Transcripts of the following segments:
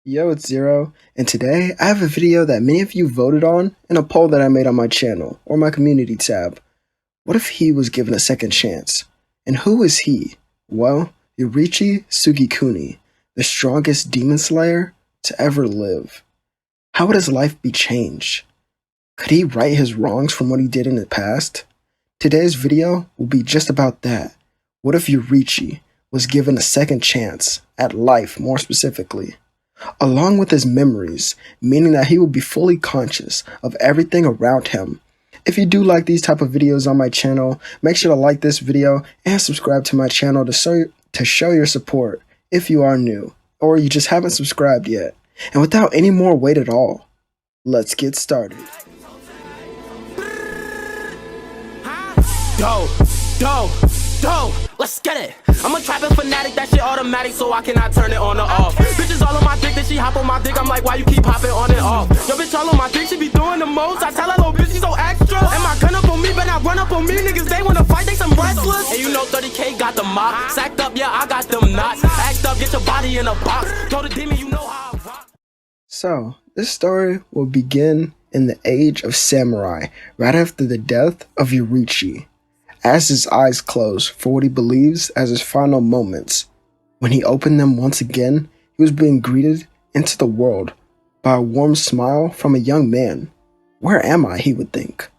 Yo, it's Zero, and today I have a video that many of you voted on in a poll that I made on my channel, or my community tab. What if he was given a second chance? And who is he? Well, Yoriichi Sugikuni, the strongest demon slayer to ever live. How would his life be changed? Could he right his wrongs from what he did in the past? Today's video will be just about that. What if Yoriichi was given a second chance at life, more specifically? Along with his memories, meaning that he will be fully conscious of everything around him. If you do like these type of videos on my channel, make sure to like this video and subscribe to my channel to show your support if you are new, or you just haven't subscribed yet. And without any more wait at all, let's get started. Let's get it. I'm a trapping fanatic, that shit automatic, so I cannot turn it on or off. Bitches all on my dick, then she hop on my dick. I'm like, why you keep hopping on and off? Yo, bitch all on my dick, she be doing the most. I tell her, little bitch, she so extra. And my gun up on me, but not run up on me. Niggas, they wanna fight, they some wrestlers. And you know 30K got the mop. Sacked up, yeah, I got them knots. Act up, get your body in a box. Told the demon, you know how I rock. So, this story will begin in the age of samurai, right after the death of Yoriichi, as his eyes close for what he believes as his final moments. When he opened them once again, he was being greeted into the world by a warm smile from a young man. Where am I, he would think.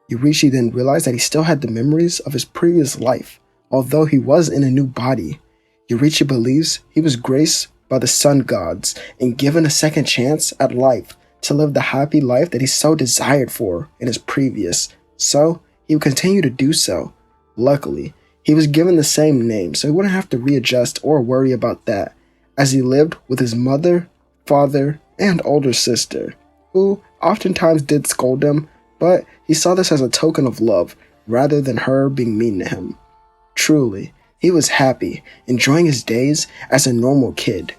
Yoriichi then realized that he still had the memories of his previous life, although he was in a new body. Yoriichi believes he was graced by the sun gods and given a second chance at life to live the happy life that he so desired for in his previous. So, he would continue to do so. Luckily, he was given the same name, so he wouldn't have to readjust or worry about that, as he lived with his mother, father, and older sister, who oftentimes did scold him, but he saw this as a token of love, rather than her being mean to him. Truly, he was happy, enjoying his days as a normal kid,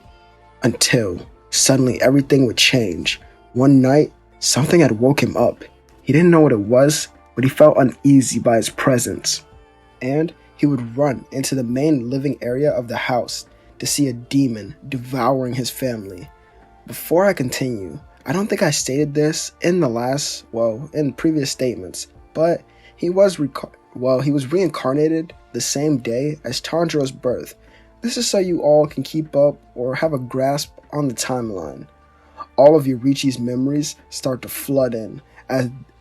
until suddenly everything would change. One night, something had woke him up. He didn't know what it was, but he felt uneasy by his presence, and he would run into the main living area of the house to see a demon devouring his family. Before I continue, I don't think I stated this in in previous statements, but he was reincarnated the same day as Tanjiro's birth. This is so you all can keep up or have a grasp on the timeline. All of Yoriichi's memories start to flood in,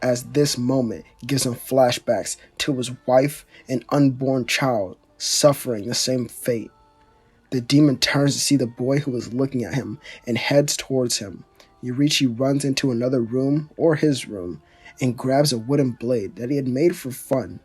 as this moment gives him flashbacks to his wife and unborn child suffering the same fate. The demon turns to see the boy who is looking at him and heads towards him. Yoriichi runs into another room, or his room, and grabs a wooden blade that he had made for fun.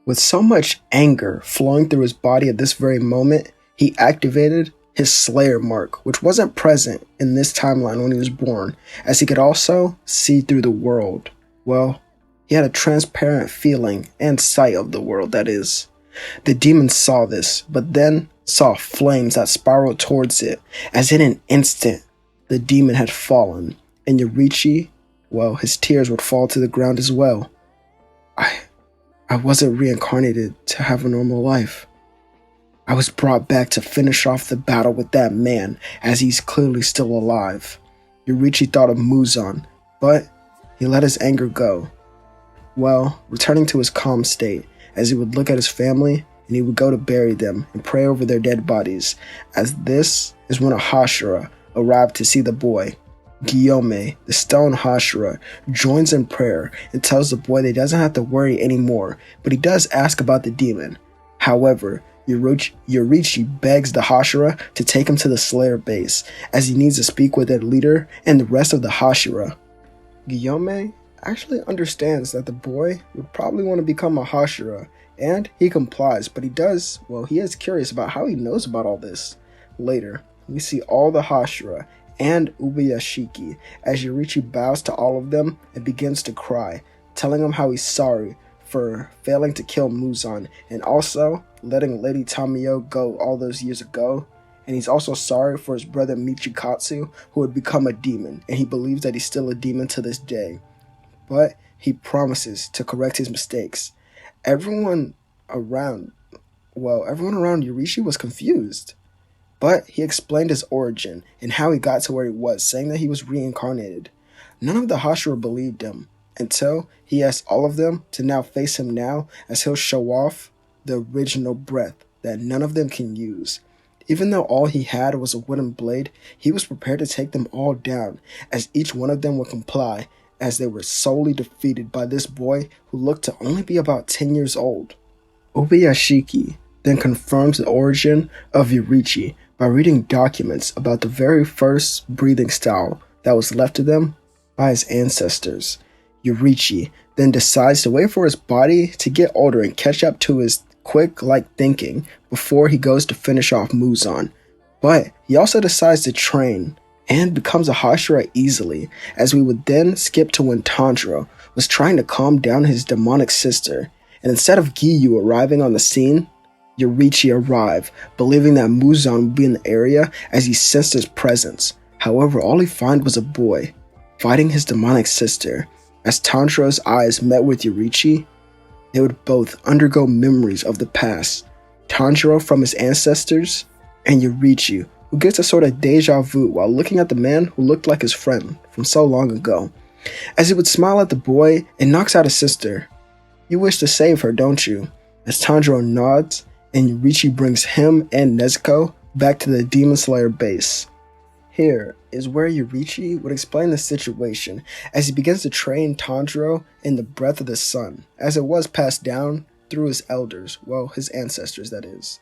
With so much anger flowing through his body at this very moment, he activated his Slayer mark, which wasn't present in this timeline when he was born, as he could also see through the world. Well, he had a transparent feeling and sight of the world, that is. The demon saw this, but then saw flames that spiraled towards it, as in an instant, the demon had fallen, and Yoriichi, his tears would fall to the ground as well. I wasn't reincarnated to have a normal life. I was brought back to finish off the battle with that man, as he's clearly still alive. Yoriichi thought of Muzan, but he let his anger go. Returning to his calm state, as he would look at his family, and he would go to bury them and pray over their dead bodies, as this is when a Hashira arrived to see the boy. Guillaume, the stone Hashira, joins in prayer and tells the boy that he doesn't have to worry anymore, but he does ask about the demon. However, Yoriichi begs the Hashira to take him to the Slayer base, as he needs to speak with their leader and the rest of the Hashira. Guillaume actually understands that the boy would probably want to become a Hashira, and he complies, but he is curious about how he knows about all this. Later, we see all the Hashira and Ubuyashiki, as Yoriichi bows to all of them and begins to cry, telling them how he's sorry for failing to kill Muzan, and also letting Lady Tamiyo go all those years ago. And he's also sorry for his brother Michikatsu, who had become a demon, and he believes that he's still a demon to this day. But he promises to correct his mistakes. Everyone around Yoriichi was confused. But he explained his origin and how he got to where he was, saying that he was reincarnated. None of the Hashira believed him, until he asked all of them to now face him now, as he'll show off the original breath that none of them can use. Even though all he had was a wooden blade, he was prepared to take them all down, as each one of them would comply, as they were solely defeated by this boy who looked to only be about 10 years old. Obiyashiki then confirms the origin of Yoriichi by reading documents about the very first breathing style that was left to them by his ancestors. Yoriichi then decides to wait for his body to get older and catch up to his quick-like thinking before he goes to finish off Muzan. But he also decides to train and becomes a Hashira easily, as we would then skip to when Tanjiro was trying to calm down his demonic sister, and instead of Giyu arriving on the scene, Yoriichi arrived, believing that Muzan would be in the area as he sensed his presence. However, all he found was a boy, fighting his demonic sister. As Tanjiro's eyes met with Yoriichi, they would both undergo memories of the past. Tanjiro from his ancestors, and Yoriichi, who gets a sort of deja vu while looking at the man who looked like his friend from so long ago. As he would smile at the boy and knocks out his sister. "You wish to save her, don't you?" As Tanjiro nods, and Yoriichi brings him and Nezuko back to the Demon Slayer base. Here is where Yoriichi would explain the situation as he begins to train Tanjiro in the breath of the sun, as it was passed down through his elders, well, his ancestors that is.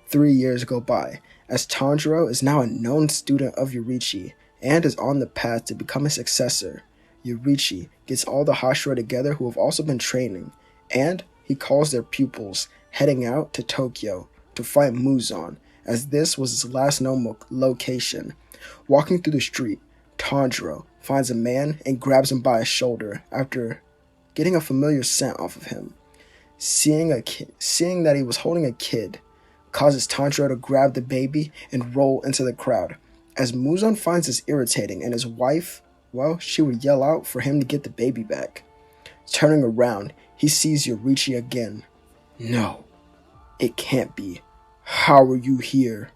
3 years go by, as Tanjiro is now a known student of Yoriichi and is on the path to become his successor. Yoriichi gets all the Hashira together who have also been training, and he calls their pupils, heading out to Tokyo to fight Muzan, as this was his last known location. Walking through the street, Tanjiro finds a man and grabs him by his shoulder after getting a familiar scent off of him. Seeing that he was holding a kid causes Tanjiro to grab the baby and roll into the crowd. As Muzan finds this irritating, and his wife, well, she would yell out for him to get the baby back. Turning around, he sees Yoriichi again. "No, it can't be. How are you here?"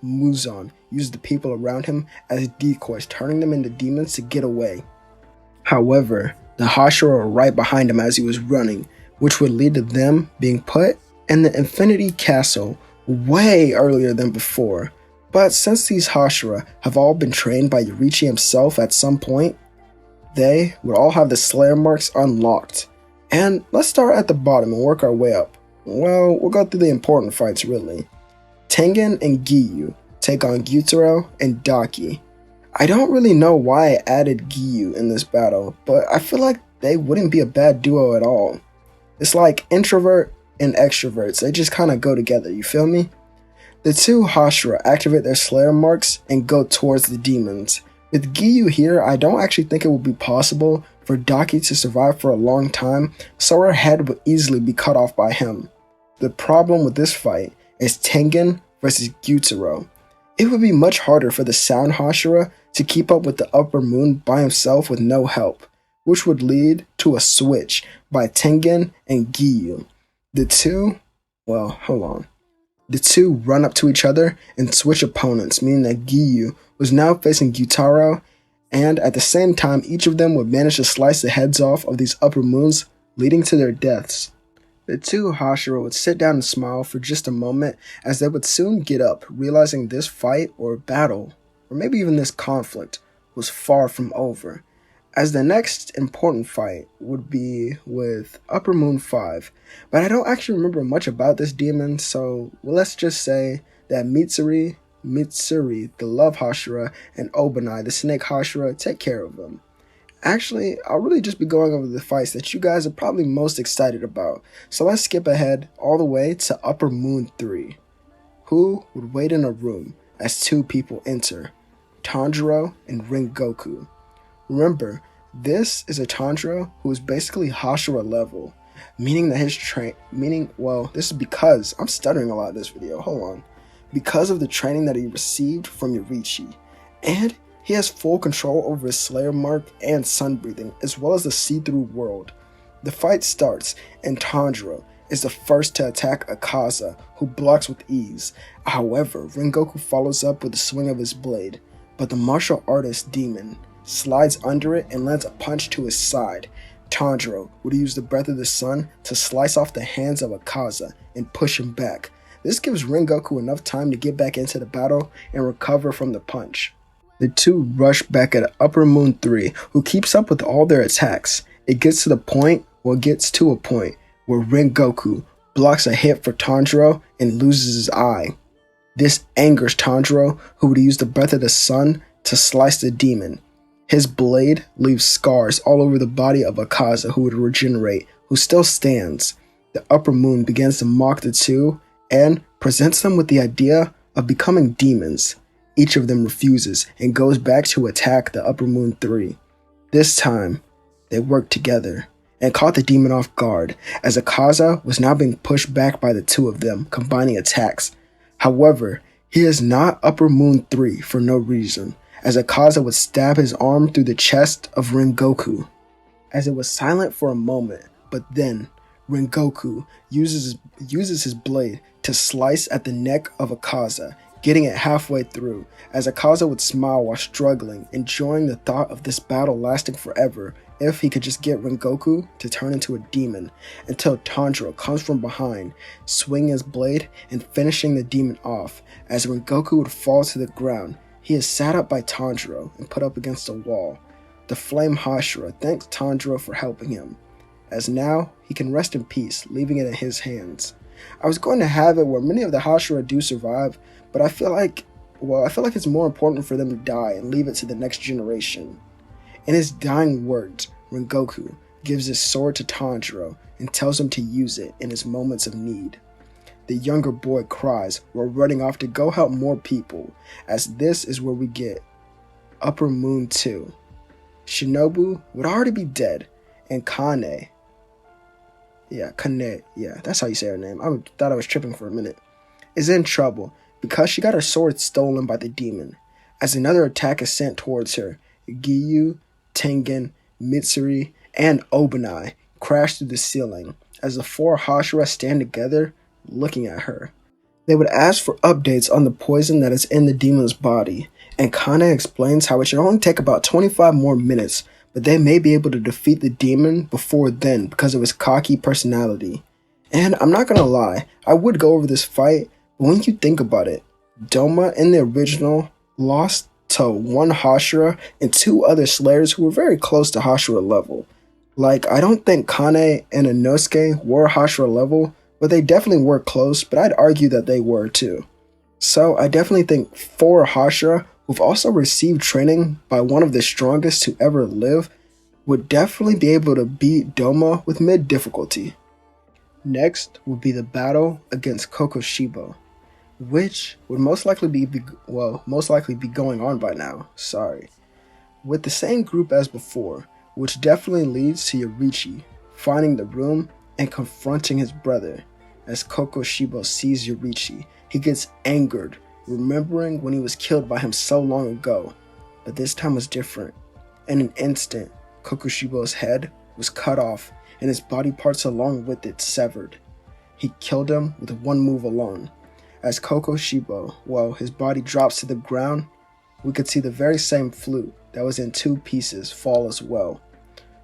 Muzan used the people around him as decoys, turning them into demons to get away. However, the Hashira were right behind him as he was running, which would lead to them being put in the Infinity Castle way earlier than before. But since these Hashira have all been trained by Yoriichi himself at some point, they would all have the Slayer marks unlocked. And let's start at the bottom and work our way up. Well, we'll go through the important fights really. Tengen and Giyu take on Gyutaro and Daki. I don't really know why I added Giyu in this battle, but I feel like they wouldn't be a bad duo at all. It's like introvert and extroverts, they just kind of go together, you feel me? The two Hashira activate their Slayer marks and go towards the demons. With Giyu here, I don't actually think it would be possible for Daki to survive for a long time, so her head would easily be cut off by him. The problem with this fight is Tengen versus Gyutaro. It would be much harder for the Sound Hashira to keep up with the Upper Moon by himself with no help, which would lead to a switch by Tengen and Giyu. The two run up to each other and switch opponents, meaning that Giyu was now facing Gyutaro, and at the same time each of them would manage to slice the heads off of these Upper Moons, leading to their deaths. The two Hashira would sit down and smile for just a moment, as they would soon get up, realizing this fight or battle, or maybe even this conflict, was far from over, as the next important fight would be with Upper Moon 5. But I don't actually remember much about this demon, so let's just say that Mitsuri, the Love Hashira, and Obanai, the Snake Hashira, take care of them. Actually, I'll really just be going over the fights that you guys are probably most excited about, so let's skip ahead all the way to Upper Moon 3. Who would wait in a room as two people enter? Tanjiro and Rengoku. Remember, this is a Tanjiro who is basically Hashira level, meaning that this is because, I'm stuttering a lot in this video, hold on. Because of the training that he received from Yoriichi, and he has full control over his Slayer mark and sun breathing, as well as the see-through world. The fight starts, and Tanjiro is the first to attack Akaza, who blocks with ease. However, Rengoku follows up with a swing of his blade, but the martial artist demon slides under it and lands a punch to his side. Tanjiro would use the breath of the sun to slice off the hands of Akaza and push him back. This gives Rengoku enough time to get back into the battle and recover from the punch. The two rush back at Upper Moon 3, who keeps up with all their attacks. It gets to a point where Rengoku blocks a hit for Tanjiro and loses his eye. This angers Tanjiro, who would use the breath of the sun to slice the demon. His blade leaves scars all over the body of Akaza, who would regenerate, who still stands. The Upper Moon begins to mock the two and presents them with the idea of becoming demons. Each of them refuses and goes back to attack the Upper Moon 3. This time, they work together and caught the demon off guard, as Akaza was now being pushed back by the two of them, combining attacks. However, he is not Upper Moon 3 for no reason, as Akaza would stab his arm through the chest of Rengoku. As it was silent for a moment, but then Rengoku uses his blade to slice at the neck of Akaza, getting it halfway through, as Akaza would smile while struggling, enjoying the thought of this battle lasting forever if he could just get Rengoku to turn into a demon, until Tanjiro comes from behind, swinging his blade and finishing the demon off. As Rengoku would fall to the ground, he is sat up by Tanjiro and put up against a wall. The Flame Hashira thanks Tanjiro for helping him, as now he can rest in peace, leaving it in his hands. I was going to have it where many of the Hashira do survive, but I feel like it's more important for them to die and leave it to the next generation. In his dying words, Rengoku gives his sword to Tanjiro and tells him to use it in his moments of need. The younger boy cries while running off to go help more people, as this is where we get Upper Moon 2. Shinobu would already be dead, and Kane, that's how you say her name. I thought I was tripping for a minute, is in trouble because she got her sword stolen by the demon. As another attack is sent towards her, Giyu, Tengen, Mitsuri, and Obanai crash through the ceiling as the four Hashira stand together looking at her. They would ask for updates on the poison that is in the demon's body, and Kane explains how it should only take about 25 more minutes, but they may be able to defeat the demon before then because of his cocky personality. And I'm not gonna lie, I would go over this fight, but when you think about it, Doma in the original lost to one Hashira and two other Slayers who were very close to Hashira level. Like, I don't think Kane and Inosuke were Hashira level, but they definitely were close, but I'd argue that they were too. So I definitely think four Hashira, who've also received training by one of the strongest to ever live, would definitely be able to beat Doma with mid difficulty. Next will be the battle against Kokoshibo, which would most likely be going on by now, with the same group as before, which definitely leads to Yoriichi finding the room and confronting his brother. As Kokoshibo sees Yoriichi, he gets angered, remembering when he was killed by him so long ago, but this time was different. In an instant, Kokoshibo's head was cut off and his body parts along with it severed. He killed him with one move alone. As Kokoshibo, his body drops to the ground, we could see the very same flute that was in two pieces fall as well.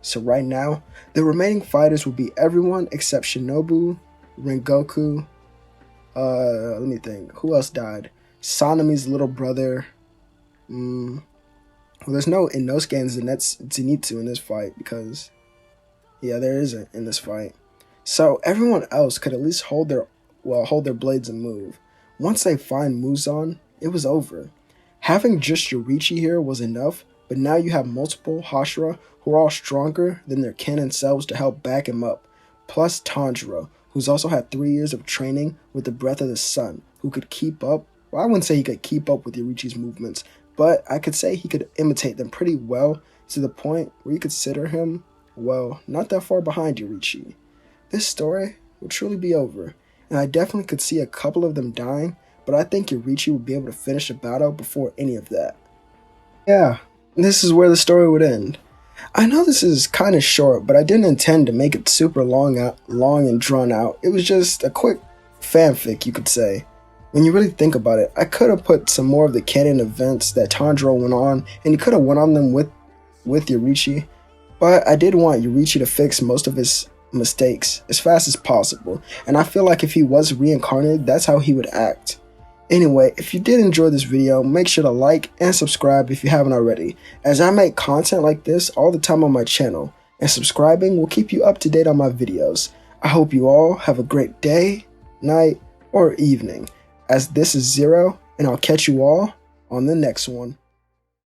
So right now, the remaining fighters will be everyone except Shinobu, Rengoku, let me think, who else died? Sanemi's little brother. There's no Inosuke and Zenitsu in this fight because, there isn't in this fight. So everyone else could at least hold their blades and move. Once they find Muzan, it was over. Having just Yoriichi here was enough, but now you have multiple Hashira who are all stronger than their canon selves to help back him up, plus Tanjiro, who's also had 3 years of training with the Breath of the Sun, who could keep up. Well, I wouldn't say he could keep up with Yoriichi's movements, but I could say he could imitate them pretty well to the point where you consider him, not that far behind Yoriichi. This story will truly be over, and I definitely could see a couple of them dying, but I think Yoriichi would be able to finish the battle before any of that. Yeah, this is where the story would end. I know this is kind of short, but I didn't intend to make it super long and drawn out. It was just a quick fanfic, you could say. When you really think about it, I could have put some more of the canon events that Tanjiro went on, and he could have went on them with Yoriichi, but I did want Yoriichi to fix most of his mistakes as fast as possible, and I feel like if he was reincarnated, that's how he would act. Anyway, if you did enjoy this video, make sure to like and subscribe if you haven't already, as I make content like this all the time on my channel, and subscribing will keep you up to date on my videos. I hope you all have a great day, night, or evening, as this is Zero, and I'll catch you all on the next one.